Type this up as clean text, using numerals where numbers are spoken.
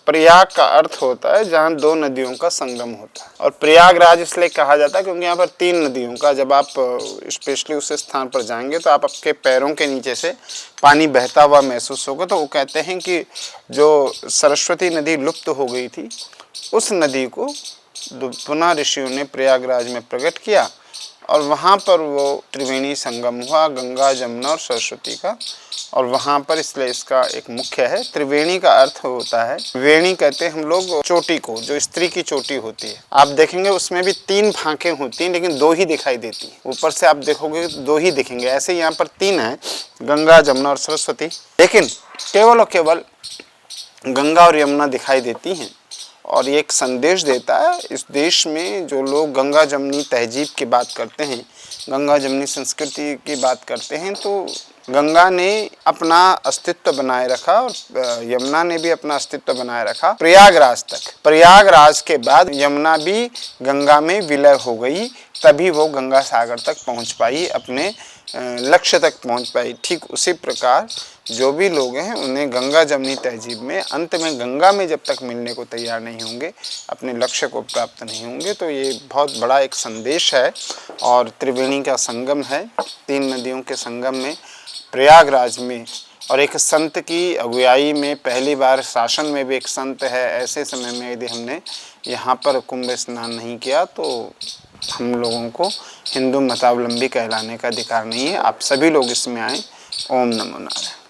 प्रयाग का अर्थ होता है जहाँ दो नदियों का संगम होता है। और प्रयागराज इसलिए कहा जाता है क्योंकि यहाँ पर तीन नदियों का, जब आप स्पेशली उस स्थान पर जाएंगे तो आप आपके पैरों के नीचे से पानी बहता हुआ महसूस होगा। तो वो कहते हैं कि जो सरस्वती नदी लुप्त हो गई थी, उस नदी को पुनः ऋषियों ने प्रयागराज में प्रकट किया और वहाँ पर वो त्रिवेणी संगम हुआ, गंगा, जमुना और सरस्वती का। और वहाँ पर इसलिए इसका एक मुख्य है। त्रिवेणी का अर्थ होता है, वेणी कहते हैं हम लोग चोटी को, जो स्त्री की चोटी होती है। आप देखेंगे उसमें भी तीन फांकें होती हैं लेकिन दो ही दिखाई देती हैं। ऊपर से आप देखोगे दो ही दिखेंगे, ऐसे यहाँ पर तीन है, गंगा, जमुना और सरस्वती, लेकिन केवल और केवल गंगा और यमुना दिखाई देती हैं। और ये एक संदेश देता है, इस देश में जो लोग गंगा जमनी तहजीब की बात करते हैं, गंगा जमनी संस्कृति की बात करते हैं, तो गंगा ने अपना अस्तित्व बनाए रखा और यमुना ने भी अपना अस्तित्व बनाए रखा प्रयागराज तक। प्रयागराज के बाद यमुना भी गंगा में विलय हो गई, तभी वो गंगा सागर तक पहुंच पाई, अपने लक्ष्य तक पहुंच पाई। ठीक उसी प्रकार जो भी लोग हैं उन्हें गंगा जमनी तहजीब में अंत में गंगा में जब तक मिलने को तैयार नहीं होंगे, अपने लक्ष्य को प्राप्त नहीं होंगे। तो ये बहुत बड़ा एक संदेश है। और त्रिवेणी का संगम है, तीन नदियों के संगम में प्रयागराज में, और एक संत की अगुवाई में पहली बार शासन में भी एक संत है। ऐसे समय में यदि हमने यहाँ पर कुंभ स्नान नहीं किया तो हम लोगों को हिंदू मतावलंबी कहलाने का अधिकार नहीं है। आप सभी लोग इसमें आएँ। ओम नमो नारायण।